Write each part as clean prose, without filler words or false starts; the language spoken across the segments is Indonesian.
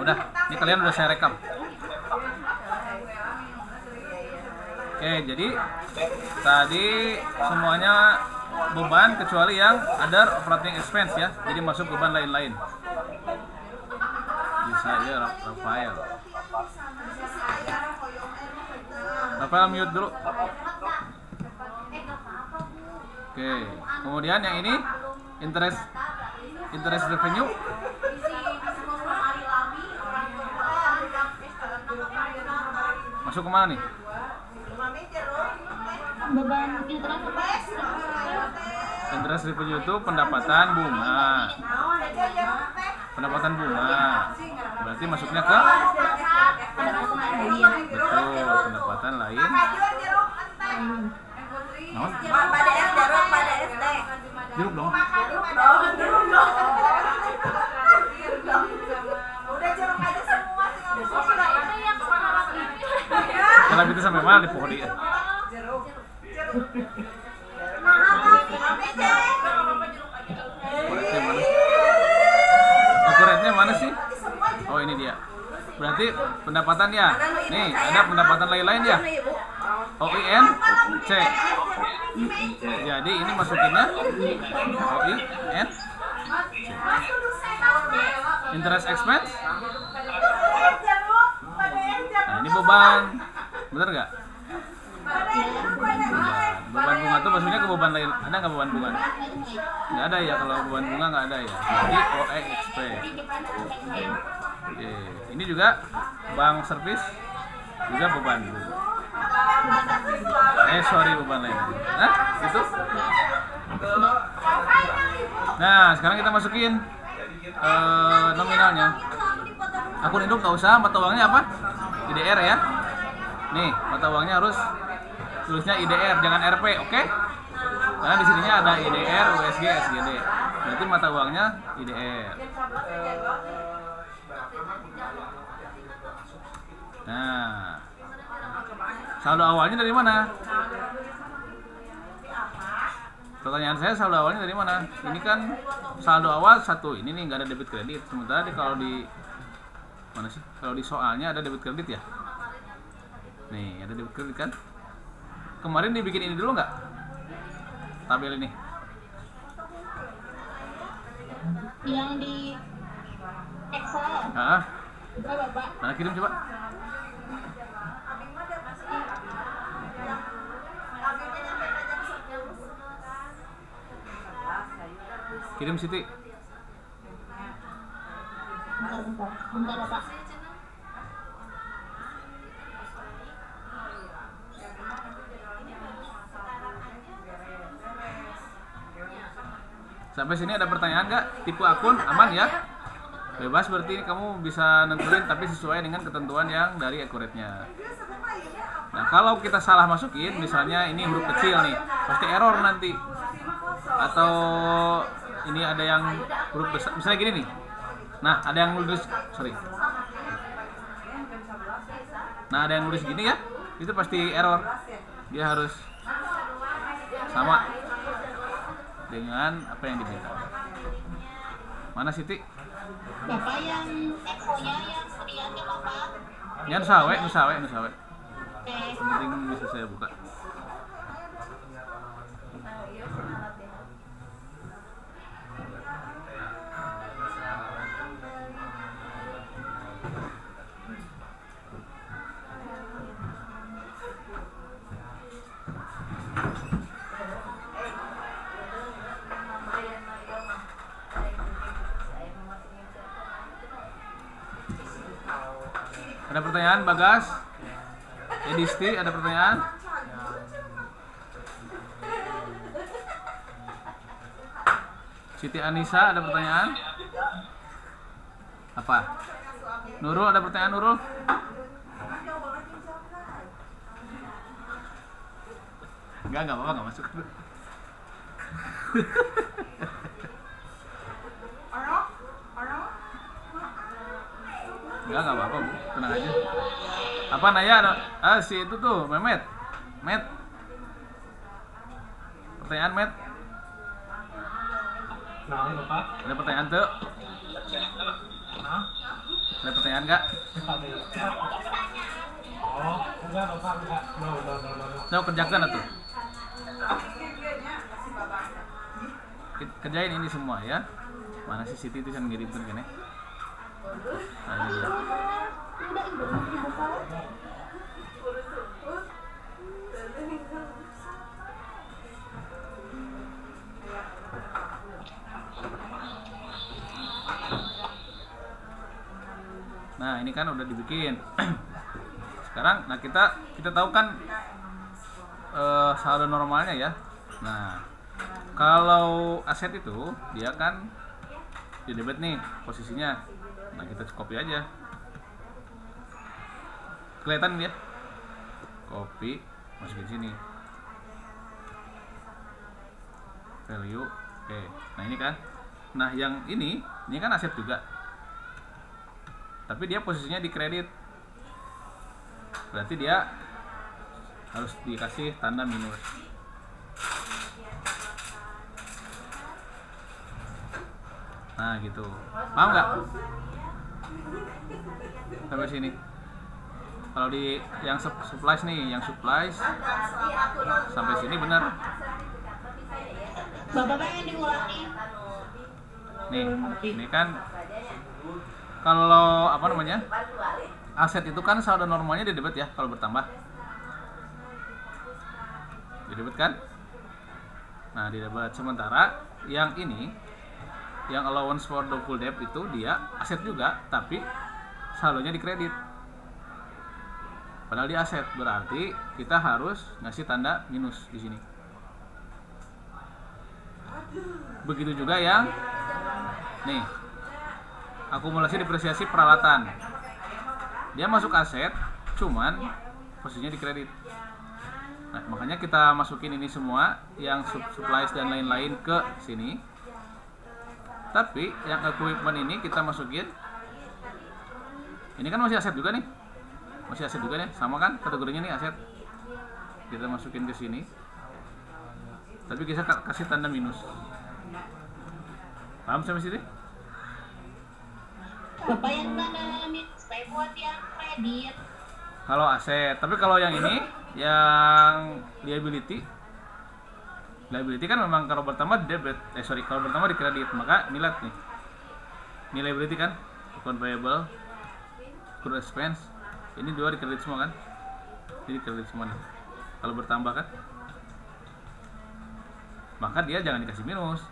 udah. Ini kalian udah saya rekam. Oke, jadi tadi semuanya beban kecuali yang other operating expense ya. Jadi masuk beban lain-lain. Bisa ya, Rafael. Rafael mute dulu. Oke, kemudian yang ini interest revenue. Masuk kemana nih? Beban interest revenue itu pendapatan bunga. Pendapatan bunga. Berarti masuknya ke betul, pendapatan lain. Naon? Jeruk dong. Kalau itu sampai mana di pohon dia? Akuratnya mana sih? Oh ini dia. Berarti pendapatan ya. Nih ada pendapatan lain-lain ya. OIN C. Jadi ini masukinnya OIN C. Interest expense. Nah ini beban. Bener nggak? Beban bunga tuh maksudnya ke beban lain. Ada nggak beban bunga? Nggak ada ya, kalau beban bunga nggak ada ya. Jadi OE expense. Oke. Ini juga bank service juga beban. Sorry beban lain. Nah itu. Nah sekarang kita masukin nominalnya. Akun induk nggak usah, mata uangnya apa? IDR ya. Nih mata uangnya harus tulisnya IDR, jangan RP, oke? Karena di sininya ada IDR, USG, SGD. Berarti mata uangnya IDR. Nah, saldo awalnya dari mana? Pertanyaan saya, saldo awalnya dari mana? Ini kan saldo awal satu, ini nih nggak ada debit kredit. Sementara kalau di mana sih? Kalau di soalnya ada debit kredit ya. Nih ada debit kredit kan? Kemarin dibikin ini dulu nggak? Tabel ini. yang di Excel. Ah, Udah Bapak. mana kirim coba? Kirim Siti. Bentar Bapak. Sampai sini ada pertanyaan nggak? Tipe akun aman ya? Bebas, berarti kamu bisa nentuin tapi sesuai dengan ketentuan yang dari akuratnya. Nah kalau kita salah masukin, misalnya ini huruf kecil nih, pasti error nanti. Atau ini ada yang huruf besar, misalnya gini nih. Nah ada yang nulis, sorry. Nah ada yang nulis gini ya, itu pasti error. Dia harus sama dengan apa yang diminta. Mana Siti? Bapak yang Excel-nya yang sedianya Bapak. Ya nusawe. Oke. Yang penting bisa saya buka. Ada pertanyaan Bagas? Edisti ada pertanyaan? Siti Anissa ada pertanyaan? Apa? Nurul ada pertanyaan Nurul? Enggak apa-apa, enggak masuk. Enggak apa-apa Bu, tenang aja. Apa Naya? Si itu tuh, Met. Pertanyaan Met. Nah, Bapak. Ada pertanyaan tuh? Nah, Ada pertanyaan pertanyaan nggak? Coba kerjakan tuh. Kerjain ini semua ya. Mana sih Siti itu yang ngirimkan kan ya? Nah, ini dia. Nah, ini kan udah dibikin. Sekarang, nah kita tahu kan saldo normalnya ya. Nah, kalau aset itu dia kan di debit nih posisinya. Nah, kita copy aja. Kelihatan dia. Copy, masukin sini. Value. Oke. Nah, ini kan. Nah, yang ini kan aset juga. Tapi dia posisinya di kredit. Berarti dia harus dikasih tanda minus. Nah, gitu. Paham nggak? Sampai sini. Kalau di yang supplies nih, yang supplies sampai sini benar. Bapak pengen diulangi. Nih, ini kan kalau apa namanya? Aset itu kan saldo normalnya di debit ya kalau bertambah. Di debit kan? Nah, di debit. Sementara yang ini, yang allowance for doubtful debt itu dia aset juga, tapi saldonya di kredit. Padahal di aset, berarti kita harus ngasih tanda minus di sini. Begitu juga yang nih, akumulasi depresiasi peralatan. Dia masuk aset, cuman posisinya di kredit. Nah, makanya kita masukin ini semua yang supplies dan lain-lain ke sini. Tapi yang equipment ini kita masukin. Ini kan masih aset juga nih. Masih aset juga nih, sama kan kategorinya nih aset. Kita masukin ke sini. Tapi kita kasih tanda minus. Paham sampai sini? Bapak yang tanda minus saya buat yang kredit. Kalau aset, tapi kalau yang ini yang liability kan memang kalau bertambah di debit, kalau bertambah di kredit, maka nilai nih. Ini liability kan, account payable, accrued expense, ini dua di kredit semua kan? Jadi kredit semua nih. Kalau bertambah kan, maka dia jangan dikasih minus.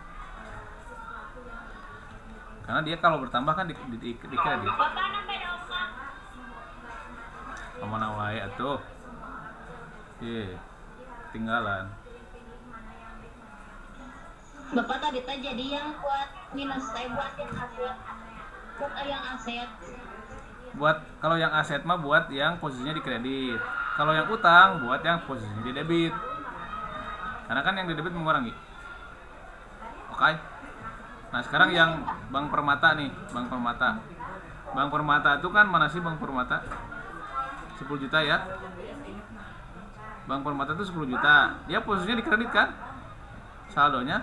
Karena dia kalau bertambah kan di kredit. Kemana wae atuh? Tinggalan. Bapak tadi jadi yang buat minus saya buat yang aset. Buat yang aset. Kalau yang aset mah buat yang posisinya di kredit. Kalau yang utang buat yang posisinya di debit. Karena kan yang di debit mengurangi. Oke. Nah, sekarang yang Bank Permata nih, Bank Permata. Bank Permata itu kan mana sih Bank Permata? 10 juta ya. Bank Permata itu 10 juta. Dia posisinya di kredit kan? Saldonya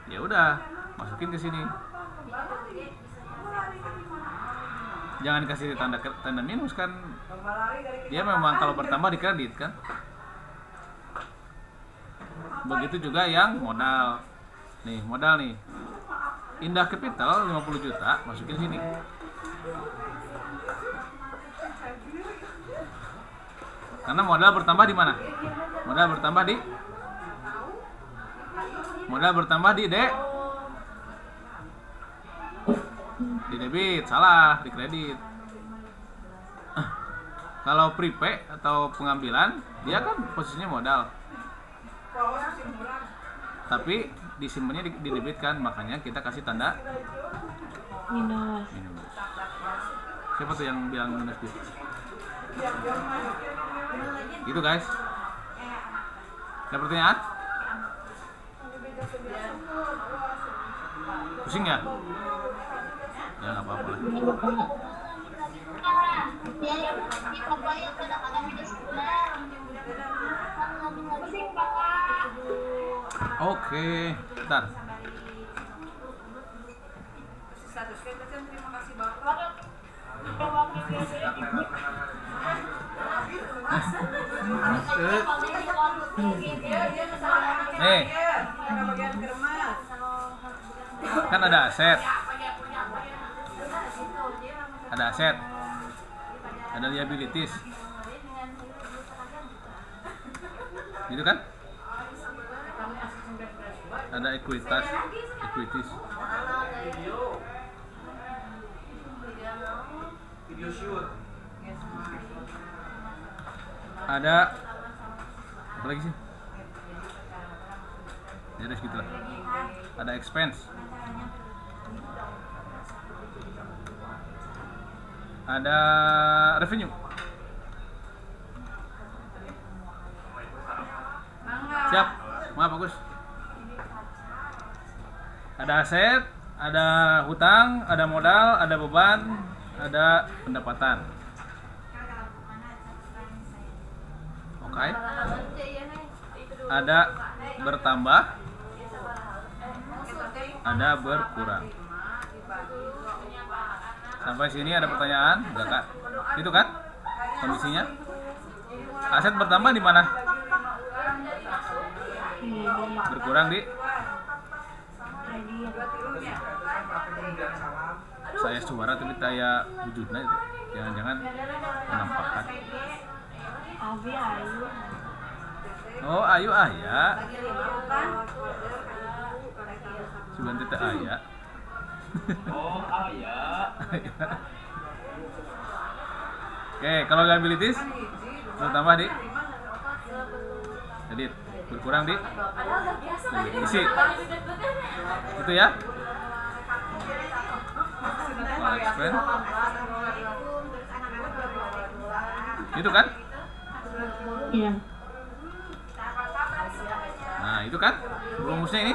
ya udah, masukin ke sini. Jangan dikasih tanda minus kan. Dia memang kalau bertambah di kredit kan. Begitu juga yang modal. Nih, modal nih. Indah Capital 50 juta, masukin sini. Karena modal bertambah di mana? Modal bertambah di debit, salah, di kredit. Kalau prepay atau pengambilan, dia kan posisinya modal. Tapi disimpannya di debit kan, makanya kita kasih tanda Minus. Siapa tuh yang bilang minus gitu? Gitu guys. Ada pertanyaan? Pusing ya? Ya nggak apa-apa lah. Ya, ini bapak yang kadang-kadang minus bulan. Pusing bapak. Oke, bentar. Nih, kan ada aset, ada liabilities, gitu kan? Ada equities. Ada apa lagi sih? Ya udah segitu lah. Ada expense, ada revenue. Siap, maaf bagus. Ada aset, ada hutang, ada modal, ada beban, ada pendapatan. Oke. Ada bertambah, ada berkurang. Sampai sini ada pertanyaan? Enggak, Kak? Itu kan kondisinya? Aset bertambah di mana? Berkurang di? Saya suara tapi saya wujudnya itu. Jangan-jangan menampakkan. Oh, ayu aya. Sugan teh aya. Oh, aya. Oke, kalau liabilities bertambah di jadi berkurang di isi. Itu ya. Expense. Itu kan? Iya. Nah, itu kan rumusnya ini.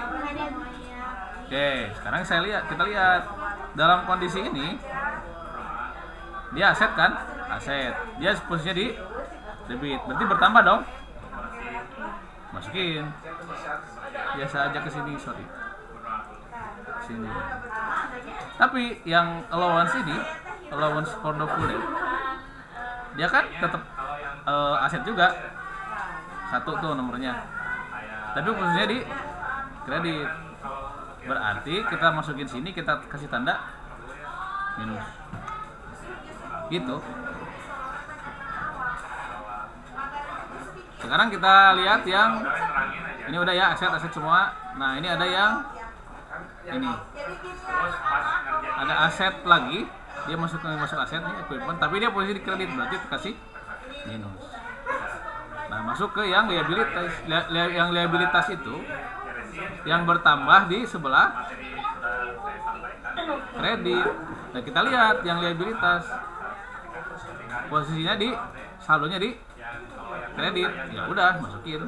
Oke, sekarang kita lihat dalam kondisi ini dia aset kan? Aset. Dia posisinya di debit. Berarti bertambah dong. Masukin. Biasa aja ke sini, sorry. Sini. Tapi yang allowance ini, allowance for the full day, dia kan tetap aset juga. Satu tuh nomornya. Tapi posisinya di kredit. Berarti kita masukin sini, kita kasih tanda minus. Gitu. Sekarang kita lihat yang ini udah ya, aset semua. Nah, ini ada yang ini. Ada aset lagi, dia masuk aset nih, equipment, tapi dia posisi di kredit, berarti kasih minus. Nah, masuk ke yang liabilitas. Yang liabilitas itu yang bertambah di sebelah kredit. Nah, kita lihat yang liabilitas posisinya di saldonya di kredit. Ya udah, masukin.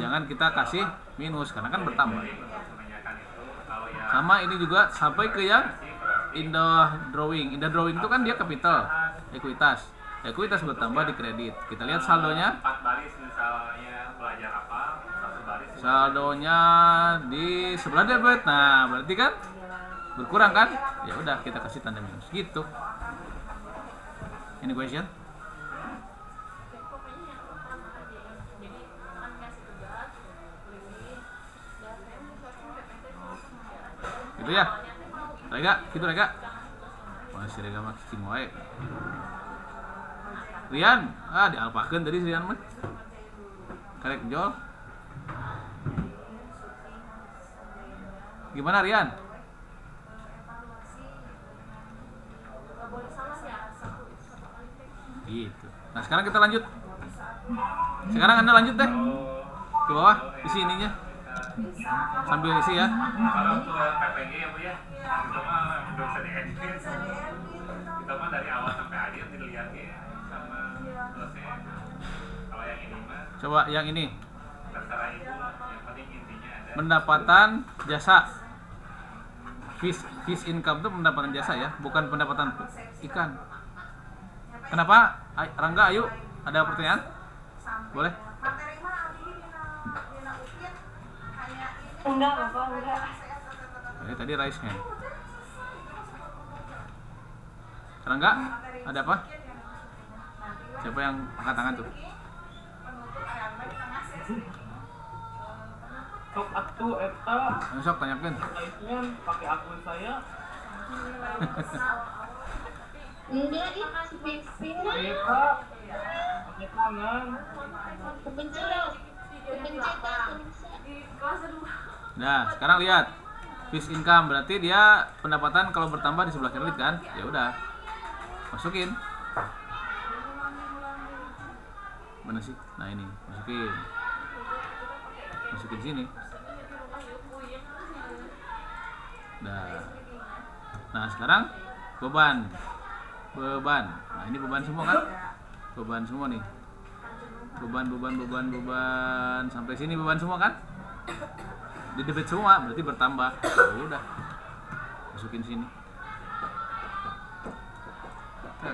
Jangan kita kasih minus karena kan bertambah. Sama ini juga sampai ke yang in the drawing. In the drawing itu kan dia capital, ekuitas. Ekuitas bertambah di kredit. Kita lihat saldonya. Saldonya di sebelah debit. Nah, berarti kan berkurang kan? Ya udah, kita kasih tanda minus. Gitu. Any question? Gitu ya. Rega, gitu Rega. Masih Rega mah cicing wae. Rian, dialpakeun tadi Rian mah. Karek jol. Gimana Rian? Gitu. Nah, sekarang kita lanjut. Sekarang Anda lanjut deh. Ke bawah, isi ininya. Sambil isi ya. Kalau untuk PPG ya Bu ya. Kita mah udah bisa diedit. Kita mah dari awal sampai akhir dilihat ya sama selesai. Kalau yang ini mah coba yang ini. Terserah Ibu, yang penting intinya ada pendapatan jasa. Fish income itu pendapatan jasa ya, bukan pendapatan ikan. Kenapa? Rangga, ayo, ada pertanyaan? Boleh? Enggak, Bapak, enggak. Tadi raise hand. Rangga, ada apa? Siapa yang angkat tangan tuh? Sok atuh eta. Sok tanyakan. Aisnya pakai akun saya. Enggak dia spin Iya Pak. Pakai tangan. kepencet Nah, sekarang lihat. Fixed income berarti dia pendapatan kalau bertambah di sebelah kredit kan? Ya udah. Masukin. Mana sih? Nah, ini, masukin. Masukin sini. Nah, sekarang beban. Nah, ini beban semua kan? Beban semua nih. Beban sampai sini beban semua kan? Di debit semua berarti bertambah. Ya udah. Masukin sini. Nah,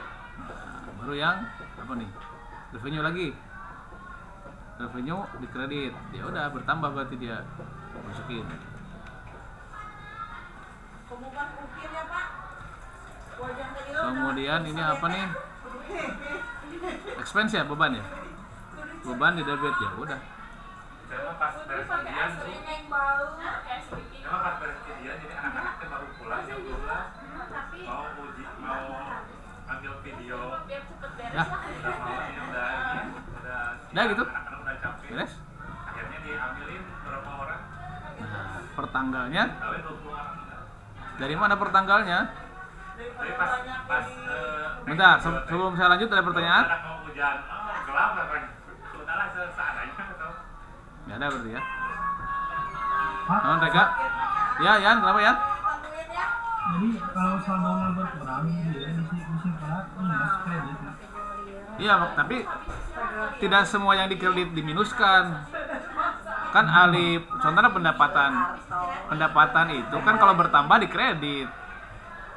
baru yang apa nih? Revenue lagi. Revenue di kredit. Ya udah bertambah berarti dia. Masukin. Kemudian ini apa nih? Expense ya, beban ya? Beban di debit ya udah. Pas beres kejadian jadi anak-anaknya baru pulang jam 12 mau ambil video Ya, udah malam udah gitu. anak-anak udah capek Beres. akhirnya diambilin beberapa orang Nah, pertanggalnya kalian 20 orang udah. dari mana pertanggalnya? Tapi pas Bentar, sebelum saya lanjut ada pertanyaan? anak mau hujan gelap kan udahlah seadanya atau Ya ada berarti ya. Non Rega? Ya, Yan, kenapa Yan? Jadi kalau saldonya berkurang dia mesti minus kredit. Iya, tapi tidak semua yang dikredit diminuskan. Kan alih contohnya pendapatan itu kan kalau bertambah di kredit.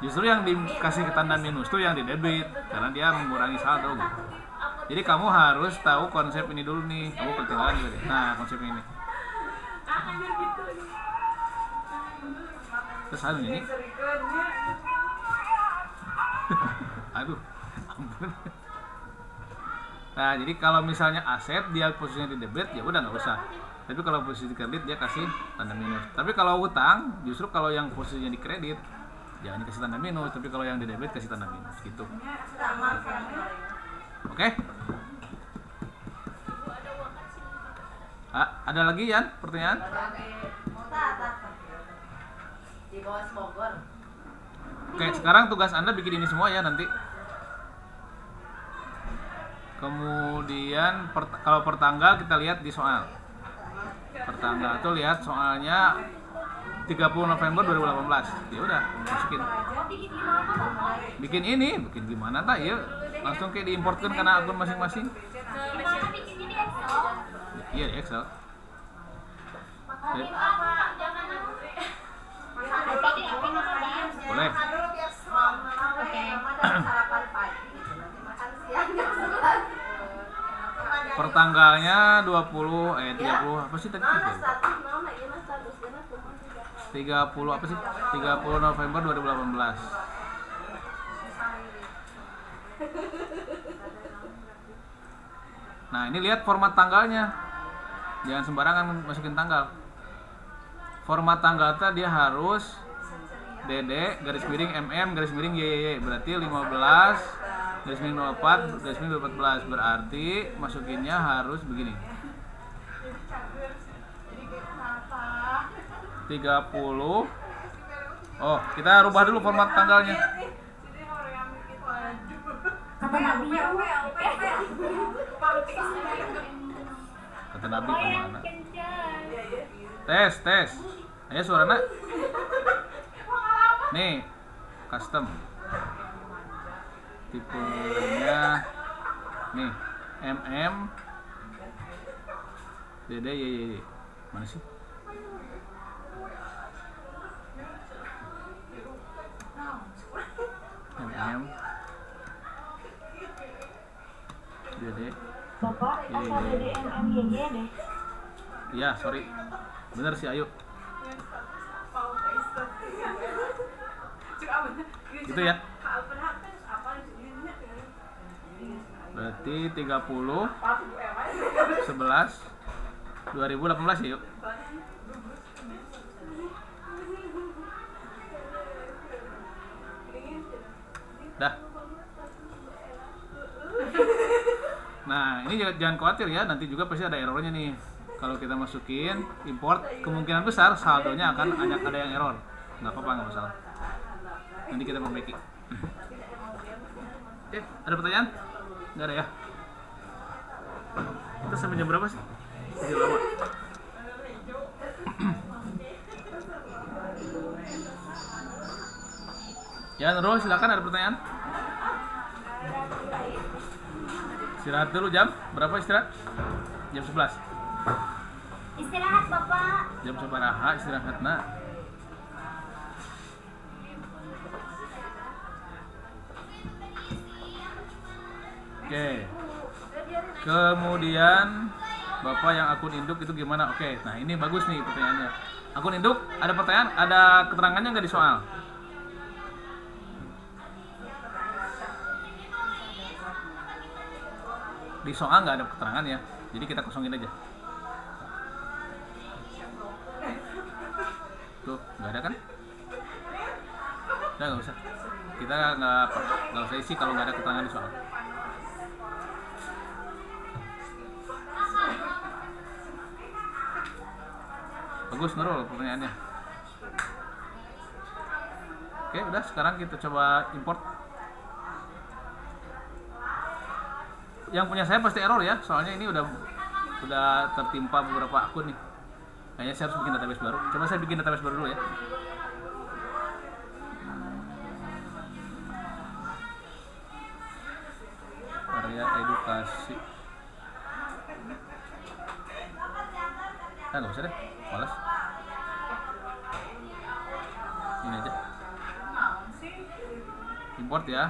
Justru yang dikasih tanda minus tuh yang di debit karena dia mengurangi saldo gitu. Jadi kamu harus tahu konsep ini dulu nih. Kamu ketinggalan juga deh. Nah, konsep ini. Terus ini. Aduh, ampun. Nah, jadi kalau misalnya aset dia posisinya di debit ya udah nggak usah. Tapi kalau posisi di kredit dia kasih tanda minus. Tapi kalau hutang, justru kalau yang posisinya di kredit jangan dikasih tanda minus, tapi kalau yang di debit kasih tanda minus gitu. Oke? Ada lagi Yan pertanyaan? Di bawah Bogor. Oke, sekarang tugas Anda bikin ini semua ya nanti. Kemudian kalau pertanggal kita lihat di soal. Pertanggal tuh lihat soalnya 30 November 2018. Ya udah, masukin. Bikin ini, bikin gimana tak? Ya, langsung kayak diimportkan karena akun masing-masing. Iya, di Excel. Boleh. Pertanggalnya 20 30 apa sih tadi? 30 apa sih? 30 November 2018. Nah, ini lihat format tanggalnya. Jangan sembarangan masukin tanggal. Format tanggal dia harus DD garis miring MM garis miring YYY, berarti 15 garis miring 04 garis miring 2014, berarti masukinnya harus begini. 30. Oh, kita rubah dulu format tanggalnya. Kata Nabi kemana? Tes. Ayo suaranya. Nih, custom. Tipenya nih, MM DD YYY. Mana sih? MM DD Bapak, apa DDMMYY deh? Iya, sorry. Bener sih, ayo. Gitu ya. Berarti 30 11 2018 ya, yuk. Dah. Nah, ini jangan khawatir ya, nanti juga pasti ada errornya nih. Kalau kita masukin import, kemungkinan besar saldonya akan ada yang error. Nggak apa-apa, nggak masalah. Nanti kita perbaiki. Ada pertanyaan? Nggak ada ya? Kita sampai jam berapa sih? Masih lama. Ya, Nurul, silakan, ada pertanyaan? Istirahat dulu jam berapa istirahat? Jam 11. Istirahat Bapak. Jam sabaraha istirahat nak? Oke. Kemudian Bapak yang akun induk itu gimana? Oke, nah ini bagus nih pertanyaannya. Akun induk, ada pertanyaan, ada keterangannya nggak di soal? Di soal nggak ada keterangan ya, jadi kita kosongin aja. Tuh, nggak ada kan? Udah, nggak usah. Kita nggak usah isi kalau nggak ada keterangan di soal. Bagus, Nurul, pertanyaannya. Oke, udah, sekarang kita coba import. Yang punya saya pasti error ya, soalnya ini udah tertimpa beberapa akun nih. Kayaknya saya harus bikin database baru. Coba saya bikin database baru dulu ya. Area edukasi. Nggak usah deh, malas. Ini aja. Import ya.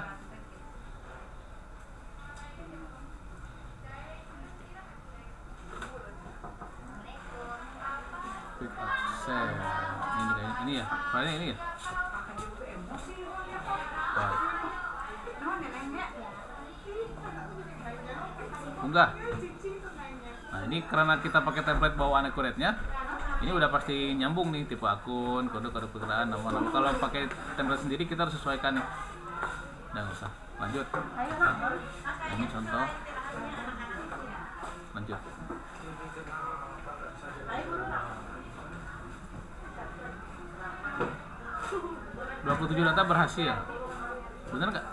Quick access. Ini ya, filenya ini ya. Unggah. Nah, ini karena kita pakai template bawaan accurate-nya, ini udah pasti nyambung nih, tipe akun, kode-kode perkiraan, nama-nama. Kalau pakai template sendiri kita harus sesuaikan nih. Udah, nggak usah. Lanjut. Ini contoh. Lanjut. 27 data berhasil. Bener nggak?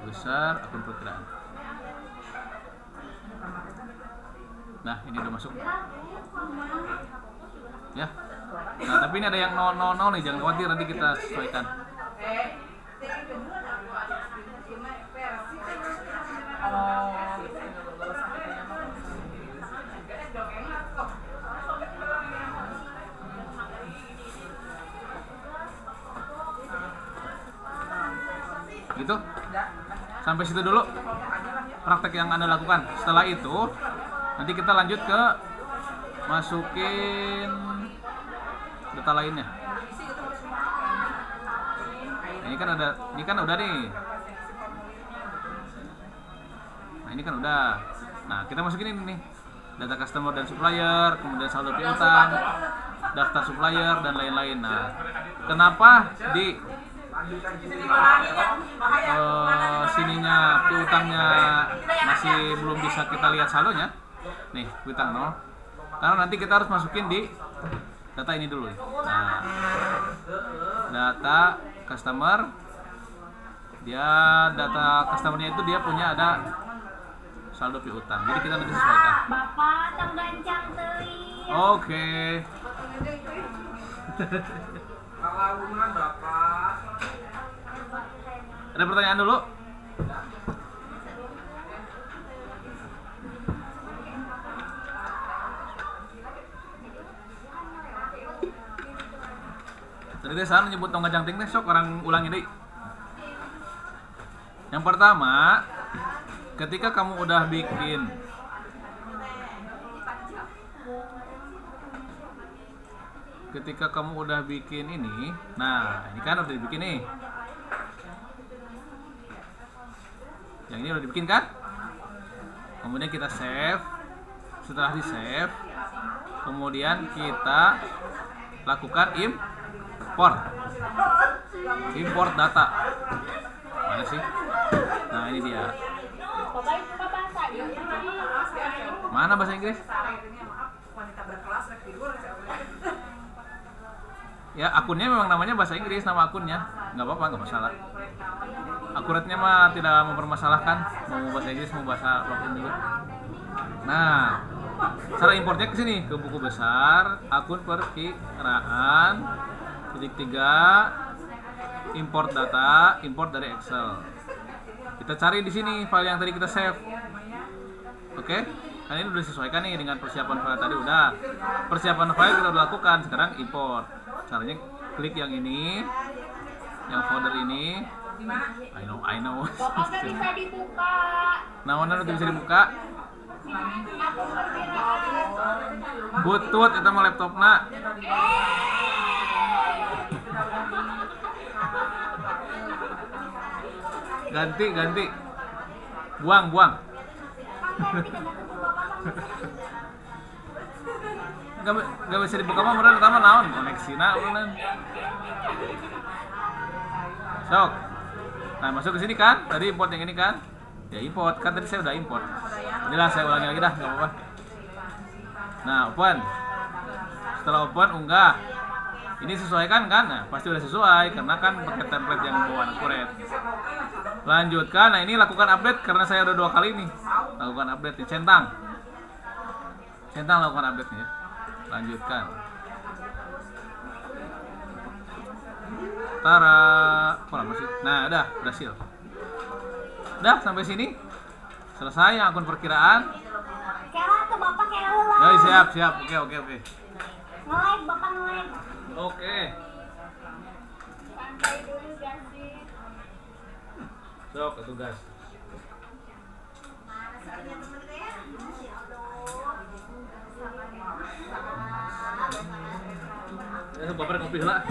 Besar akun perkiraan. Nah, ini udah masuk. Ya. Nah, tapi ini ada yang 000 nih, jangan khawatir, nanti kita sesuaikan. Gitu. Sampai situ dulu praktek yang Anda lakukan. Setelah itu nanti kita lanjut ke masukin data lainnya. Ini kan udah nih. Nah, ini kan udah. Nah, kita masukin ini nih. Data customer dan supplier, kemudian saldo piutang, daftar supplier dan lain-lain. Nah, kenapa di sininya piutangnya masih belum bisa kita lihat saldonya? Nih, piutang 0. Karena nanti kita harus masukin di data ini dulu. Nah, data customer, data customernya itu dia punya ada saldo piutang. Jadi kita nanti sesuaikan. Bapak tong gancang teuing. Oke. Ada pertanyaan dulu? Tadi saya nyebut tong gancang ting teh, sok orang ulangi deui. Yang pertama, ketika kamu udah bikin ini, nah ini kan udah dibikin nih. Yang ini udah dibikin kan? Kemudian kita save. Setelah di save, kemudian kita lakukan import data. Mana sih? Nah ini dia. Mana bahasa Inggris? Ya akunnya memang namanya bahasa Inggris, nama akunnya nggak apa-apa, nggak masalah. Akuratnya mah tidak mempermasalahkan, mau bahasa Inggris mau bahasa apapun juga. Nah, cara importnya ke sini, ke buku besar, akun perkiraan, _3, import data, import dari Excel. Kita cari di sini file yang tadi kita save. Oke? Nah ini udah disesuaikan nih dengan persiapan file tadi udah. Persiapan file kita udah lakukan, sekarang import. Caranya klik yang ini, yang folder ini. I know. Bapak kan bisa dibuka. Nah, mana udah bisa dibuka? Aku perkiraan. Butut itu mah laptopna. Ganti. Buang. Gak bisa dibuka mah meureun utama naon koneksina meureun. Sok. Nah, masuk ke sini kan? Tadi import yang ini kan? Ya import, kan tadi saya udah import. Inilah saya ulangi lagi dah, enggak apa-apa. Nah, open. Setelah open unggah. Ini sesuaikan kan? Nah, pasti udah sesuai karena kan pakai template yang bawaan akurat. Lanjutkan. Nah, ini lakukan update karena saya udah 2 kali nih. Lakukan update nih, centang lakukan update nih ya. Lanjutkan. Tara, kok lama sih? Nah, udah berhasil. Udah sampai sini. Selesai yang akun perkiraan. Kela ke Bapak kela lah. Ya, siap. Oke. Nge-like Bapak nge-like. Oke. Santai dulu guys. Sok, tugas. Ya, bapak kopi lah.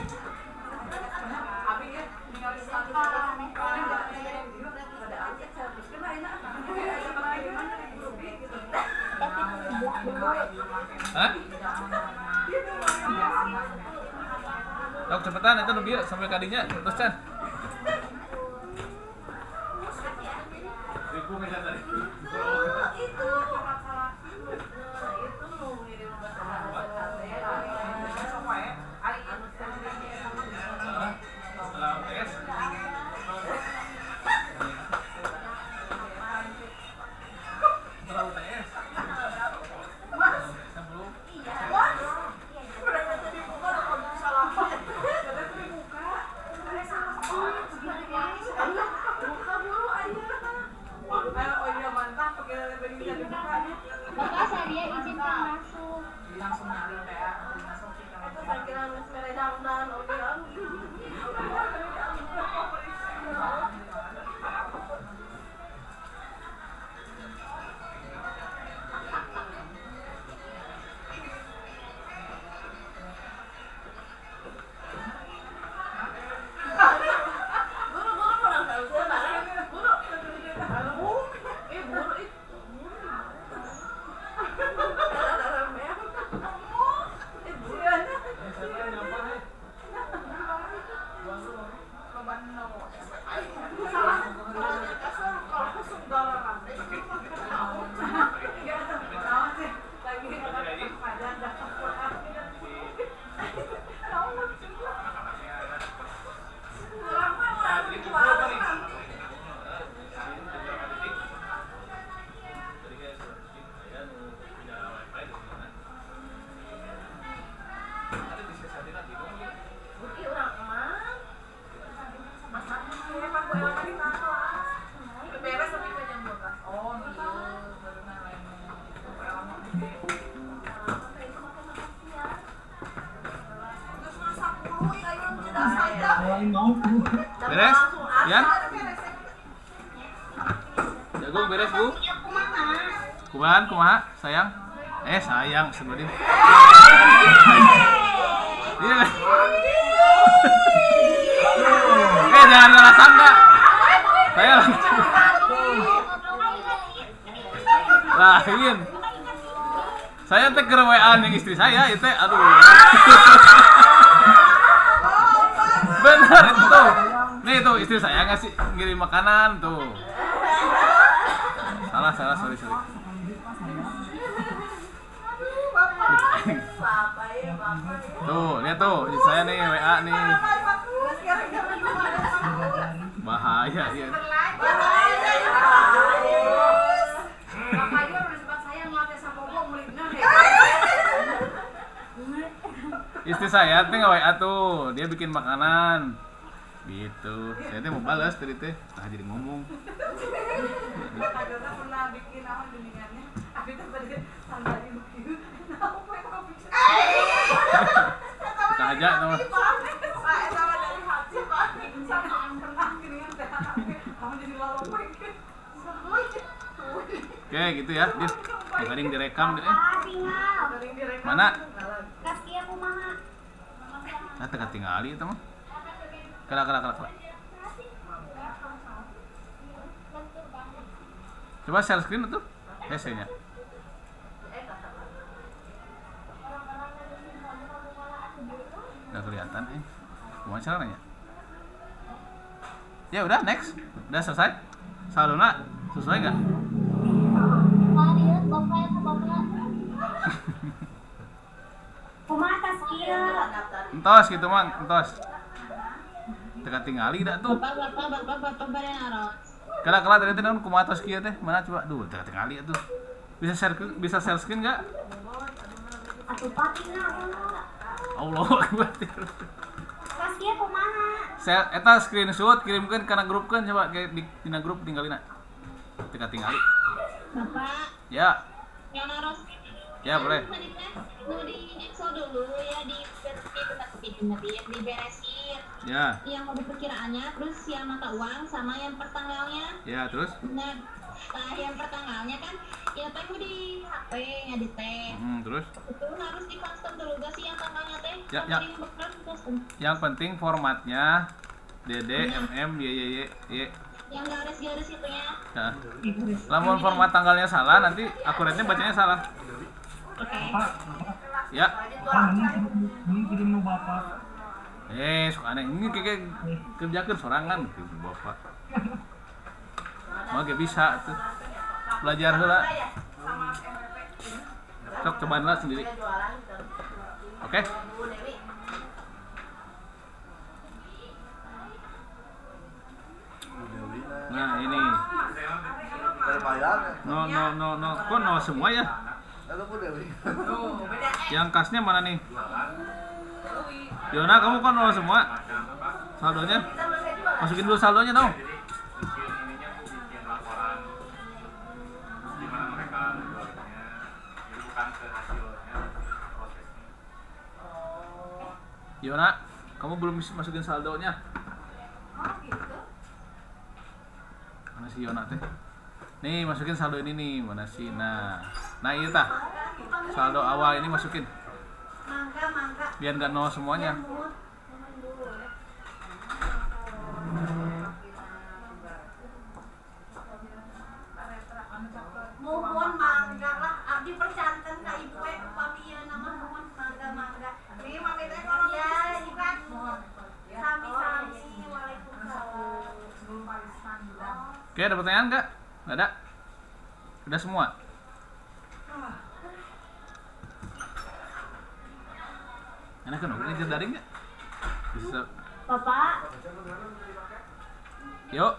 Hah? Dok cepetan itu lebih sampai kadinya terus Chan. Bapak saya izinkan masuk. Langsung nyari kayak langsung kita itu parkiran sepeda dan odian. Lain mau tuh. Beres? Ya? Gung beres, Bu? Ya kumaha? Kumaha, sayang? Sayang sebenarnya. Iya. Jangan salah sangka. Saya lain. Saya teh keur WA-an yang istri saya itu aduh. Benar itu tuh. Nih tuh istri saya ngasih ngirim makanan tuh. Salah sorry. Tuh, lihat tuh, istri saya nih WA nih. Bahaya ya. Istri saya teh nge-WA tuh, dia bikin makanan. Gitu. Saya teh mau balas tadi teh, jadi ngomong. Pernah bikin apa geningannya? Abi teh tadi sandal ibu kieu. Nah, aja tuh. Sama dari hati Pak. Sama yang pernah geningan teh. Kamu jadi lalopek. Oke, gitu ya. Dis, yang tadi direkam deh. Tinggal. Mana? Kasih kumaha? Nah, tengah tingali itu mah. Kala. Coba share screen itu. Biasanya. Nggak kelihatan Gimana caranya? Ya udah, next. Udah selesai. Saldona sesuai nggak? Lihat bapak. Kumaha tas kieu? Entos gitu mang, entos. Teka tingali dah tuh. Bapak berenaros. Kala tadi naon kumaha tos kieu teh? Mana coba? Duh, teka tingali atuh. Bisa share screen enggak? Atuh patina. Allah Akbar. Tas kieu kumaha? Eta screenshot kirimkeun kana grupkeun coba kayak di dina grup tinggalina. Teka tingali. Bapak, Ya. yang naros. Ya, boleh. Nu di Exo dulu ya diberesin. Ya. Yang mode perkiraannya, terus yang mata uang sama yang pertanggalnya. Ya, terus? Nah, yang pertanggalnya kan ya teh di HP ngedit teh. Terus? Itu harus di custom dulu gak sih yang tanggalnya teh? Ya. Custom. Yang penting formatnya DD, MM, YYY. Yang garis-garis itunya. Nah. Lamun format tanggalnya salah, nanti akuratnya bacanya salah. Oke. Ya. Ini kirim nu bapak. Sok aneh. Ini kayak kerjakan sorangan ke bapak. Mau gak bisa tuh. Belajar heula. Sok cobaan lah sendiri. Oke. Nah, ini. No. Kok no semua ya? Yang kasnya mana nih? Yona, kamu kok nol semua? Saldonya? Masukin dulu saldonya dong. Yona, kamu belum masukin saldonya. Mana si Yona teh? Nih, masukin saldo ini nih, mana sih? Nah iya tah. Saldo awal ini masukin. Biar nggak nol semuanya. Mohon mangga lah, abdi percanten ka ibu upami ieu nama mohon mangga. Ini mami teh kalau bukan sami-sami. Waalaikumsalam. Oke, ada pertanyaan nggak? Nggak ada? Udah semua? Enak kan? Ini daring nggak? Bisa. Bapak, Yuk.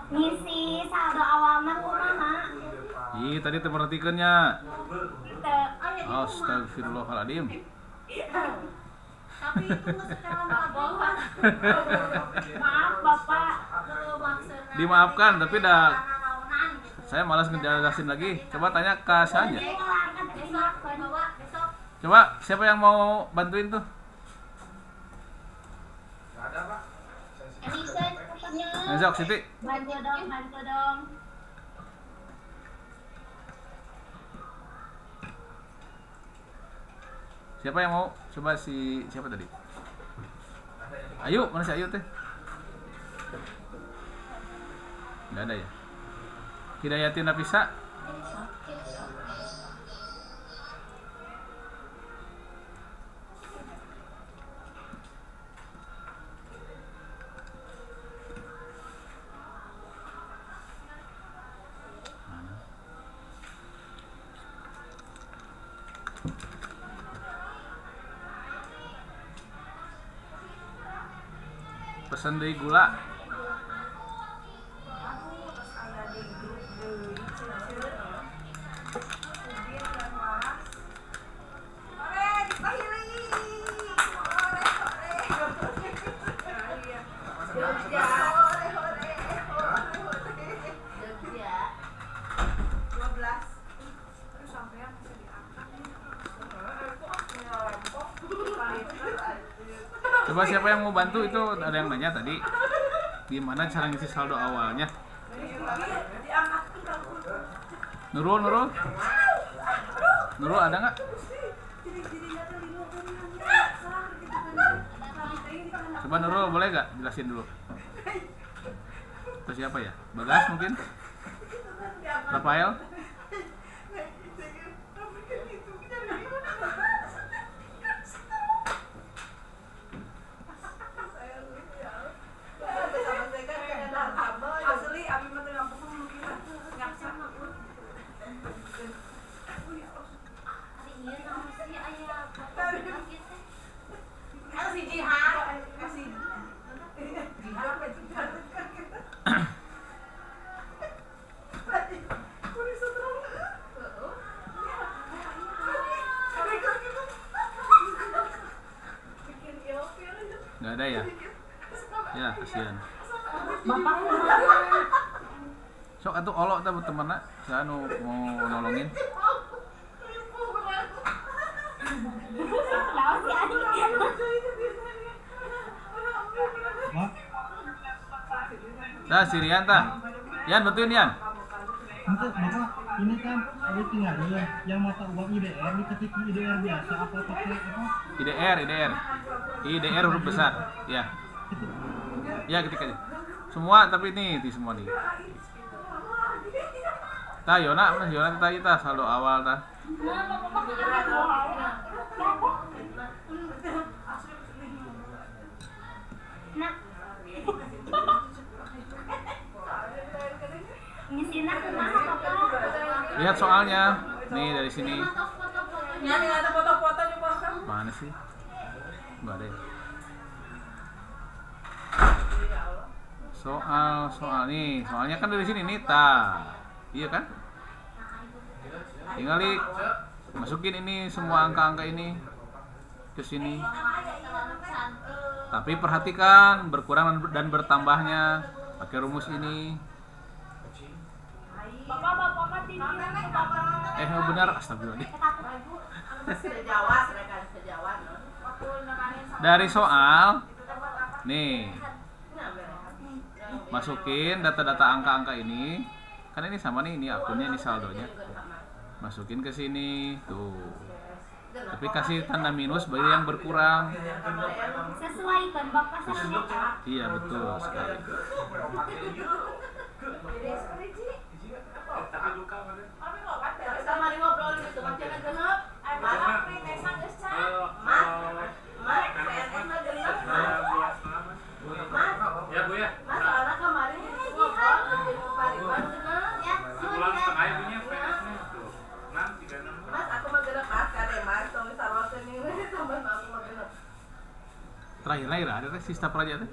ngisi saldo awalnya kumaha? Ih, tadi temperatikannya. Kita Astagfirullahaladzim. Tapi itu secara bawah. Maaf Bapak. Dimaafkan, tapi dah saya malas ngejelasin lagi. Coba tanya ke saja. Coba siapa yang mau bantuin tuh? Elisa, cepatnya. Sok Siti. Bantu dong. Siapa yang mau? Coba siapa tadi? Ayu, mana si Ayu teh? Nggak ada ya? Hidayatin Nafisa. Pesan deui gula. Coba siapa yang mau bantu, itu ada yang nanya tadi gimana cara ngisi saldo awalnya. Nurul ada nggak? Coba Nurul, boleh nggak jelasin dulu? Atau siapa ya? Bagas mungkin? Rafael? Nggak ada ya? Ya, kasihan. Sok atuh olok teh temenna, saya mau nolongin. Dah si Rian tah. Yan bantuin Yan. Untuk Bapak, ini kan ada tinggal yang mata uang IDR diketik IDR biasa apa pakai apa? IDR huruf besar. Ya. Ya, ketik aja. Semua tapi ini di semua nih. Tah Yona tadi tah saldo awal tah. Lihat soalnya. Nih dari sini. Mana sih? Enggak ada ya. Soal nih. Soalnya kan dari sini nih iya kan? Tinggal masukin ini semua angka-angka ini ke sini. Tapi perhatikan berkurang dan bertambahnya pakai rumus ini. Benar, astagfirullah. Dari soal nih masukin data-data angka-angka ini, kan ini sama nih, ini akunnya, ini saldonya, masukin ke sini tuh, tapi kasih tanda minus bagi yang berkurang. Sesuaikan Bapak sama. Iya betul sekali. Ya Bu ya. Terakhir ada teh sista praja teh.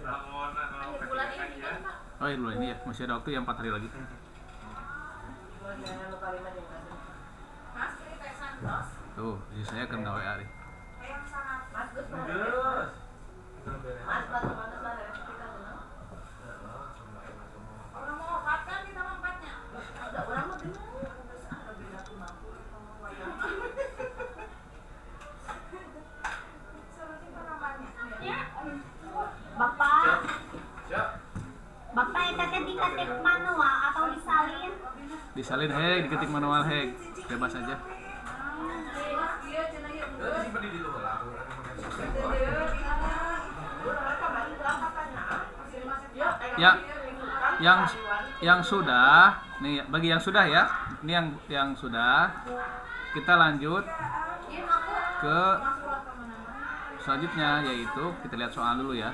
Oh iya bulan ini ya, masih ada waktu yang 4 hari lagi. Tuh, jadi saya akan gawe hari. Bapak eta disalin heg, diketik manual heg, bebas aja. Ya, yang sudah nih, bagi yang sudah ya, ini yang sudah, kita lanjut ke selanjutnya, yaitu kita lihat soal dulu ya.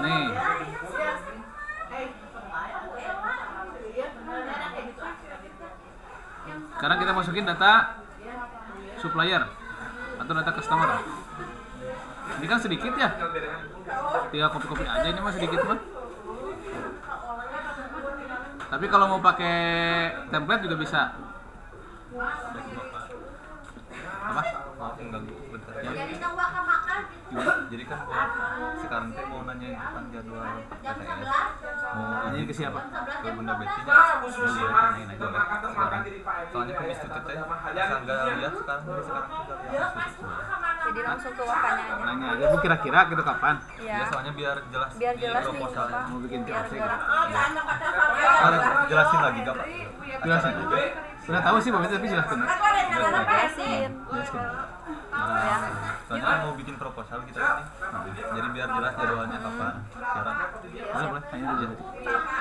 Nih, sekarang kita masukin data supplier atau data customer. Ini kan sedikit ya, tinggal copy aja, ini mah sedikit mah. Tapi kalau mau pakai template juga bisa. Apa? Maaf mengganggu bentar. Ya. Jadi nggak makan Jadi kan gua sekarang teh mau nanya tentang jadwal jam PTS. 11. Mau Nanya ke siapa? ke Bunda Betty-nya. Iya, tanyain aja lah sekarang. Soalnya kumis tuh teh bisa nggak lihat sekarang lihat. Jadi langsung ke wakanya aja. Nanya aja, bu kira-kira gitu kapan? Iya. Ya soalnya biar jelas. Biar di jelas nih proposalnya. Bapak. Mau bikin Biar closing. garis. Jelasin lagi gak Pak? Jelasin. Udah tahu sih Bapak, tapi jelaskan. Jelasin. Jelaskan. Ya. Soalnya kan mau bikin proposal kita ini. Jadi biar jelas jadwalnya kapan. Sekarang. Boleh, boleh, tanya aja nanti.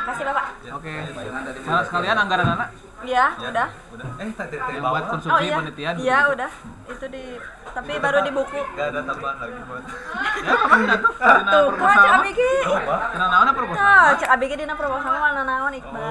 Kasih Bapak. Ya, Oke. ya, Salah sekalian anggaran anak Iya, ya, udah. Udah. Tadi yang buat Oh konsumsi iya. penelitian. Iya, udah. Itu di tapi baru di buku. Gak ada tambahan lagi buat. Ya, kapan dah tuh? Dina Tuh, kan proposal Cak mah. Abigi. Oh, Pak. Kenal naon proposal? Nah, Cak Abigi dina proposal mana naon Iqbal.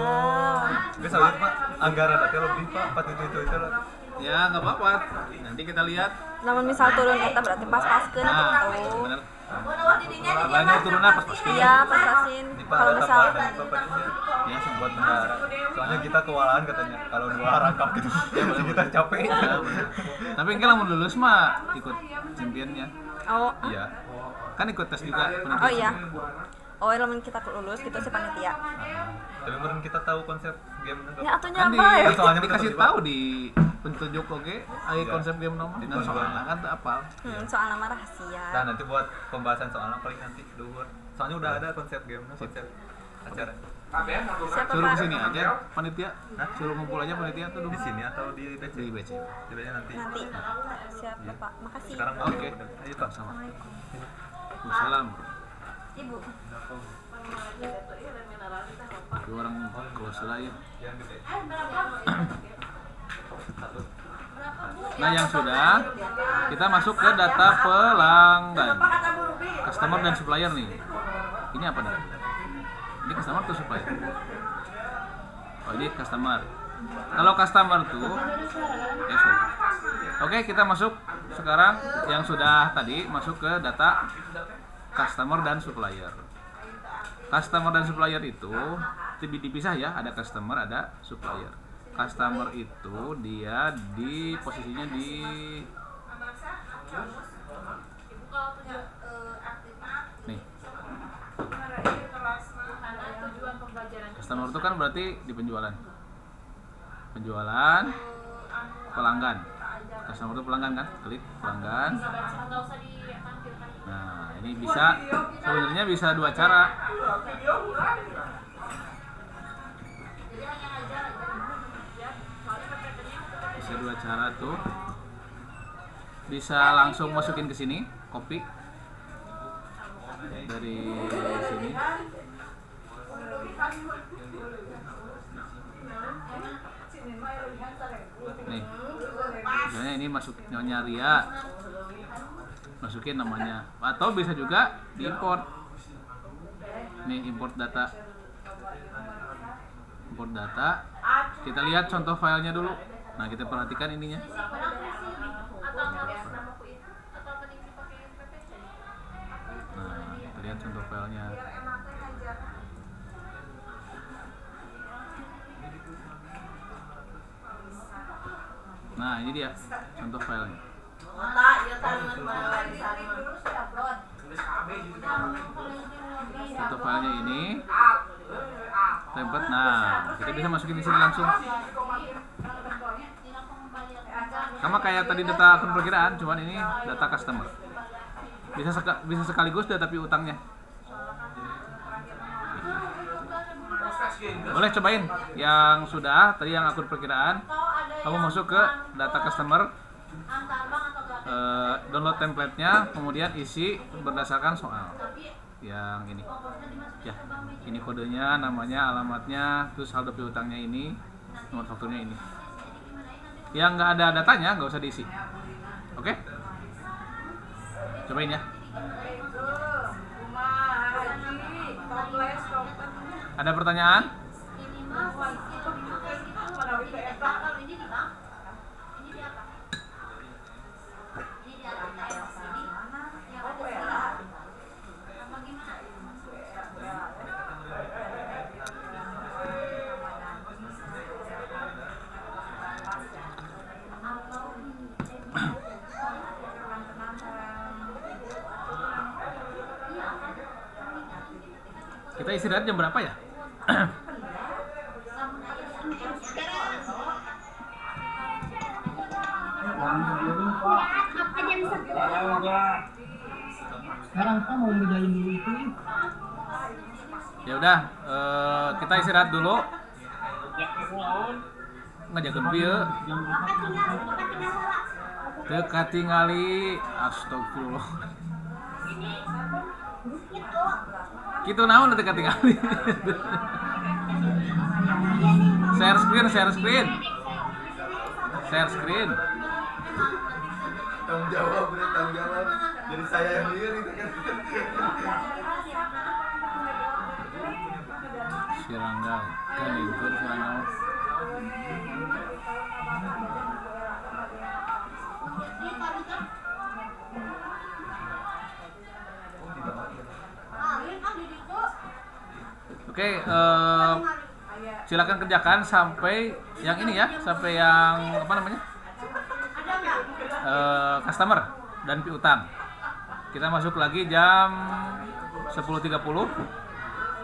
Gak salah Pak. Anggaran nanti lebih Pak. 4 itu lah. Ya, nggak apa-apa. Nanti kita lihat. Namun misal turun eta berarti pas-paskeun Nah, atuh. bener. Bodoh di dinya di Banyak turun apa pas kini? Iya, pasasin. Ini Pak Kalau ada misal tambahan dari Bapak ini. Ya, buat bendara. Soalnya kita kewalahan katanya. Kalau 2 rangkap gitu. Jadi kita capek. Ya, bener. Tapi enggak lah mau lulus mah ikut championnya. oh, Iya. Kan ikut tes juga penelitian. oh iya. Oh, lamun kita lulus gitu si panitia. Tapi kemarin kita tahu konsep game Ya atuh Kan nyapa ya. Soalnya dikasih tiba-tiba. tahu di petunjuk oke, ayo Iya. konsep game nama. Dan soalnya kan tuh apal. Soal nama rahasia. Nah, nanti buat pembahasan soalnya paling nanti dulu. Soalnya udah ada konsep game, konsep acara. Siapa Suruh Pak? kesini aja panitia. Suruh ngumpul aja panitia tuh dulu. Di sini atau di BC? Di BC. Di BC nanti. Nanti. Siap Bapak. Makasih. Sekarang mau Oke. Ayo Pak. Sama. Assalamualaikum. Wassalam. Ibu. Itu orang close lah ya. Yang gede. Nah, yang sudah kita masuk ke data pelanggan, customer dan supplier nih. Ini apa nih? Ini customer atau supplier? Oh, ini customer. Kalau customer tuh, sorry. Oke, kita masuk sekarang yang sudah tadi masuk ke data customer dan supplier. Customer dan supplier itu dipisah ya, ada customer, ada supplier. Customer itu dia di posisinya di nih. Customer itu kan berarti di penjualan. Penjualan, pelanggan. Customer itu pelanggan kan? Klik pelanggan. Nah, ini bisa sebenarnya bisa 2 cara. Bisa 2 cara tuh. Bisa langsung masukin ke sini, copy dari sini. Nih, misalnya ini masuk Nyonya Ria, masukin namanya, atau bisa juga diimport. Nih, import data. Import data. Kita lihat contoh filenya dulu. Nah, kita perhatikan ininya. Nah, kita lihat contoh filenya. Nah, ini dia contoh filenya. Contoh filenya ini template. Nah, kita bisa masukin di sini langsung. Sama kayak tadi data akun perkiraan, cuman ini data customer. Bisa sekaligus data tapi utangnya. Boleh cobain yang sudah tadi yang akun perkiraan. Kamu masuk ke data customer, download template-nya, kemudian isi berdasarkan soal yang ini ya, ini kodenya, namanya, alamatnya, terus saldo piutangnya ini, nomor fakturnya ini. Yang nggak ada datanya nggak usah diisi. Oke, cobain ya. Ada pertanyaan? Kita istirahat jam berapa ya? Sekarang kita mau ngerjain dulu itu. Ya udah, kita istirahat dulu. Ngajakeun pieu. Teu katingali, astagfirullah. Kitu naon teu katingali. Share screen. Share screen. Tanggung jawab. Jadi saya yang liar itu kan. Siranggal, kalingkeun siranggal. Oke, silakan kerjakan sampai yang ini ya, sampai yang apa namanya? Customer dan piutang. Kita masuk lagi jam 10.30.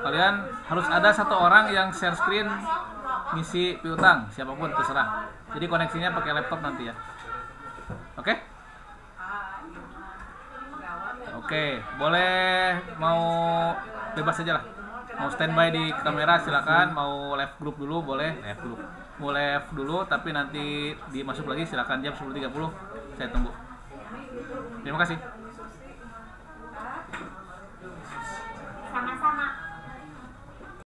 Kalian harus ada satu orang yang share screen ngisi piutang, siapapun terserah. Jadi koneksinya pakai laptop nanti ya. Oke? Oke, boleh mau bebas aja lah. Mau standby di kamera silakan, mau live group dulu boleh, mau live dulu tapi nanti dimasuk lagi silakan jam 10.30. Saya tunggu. Terima kasih.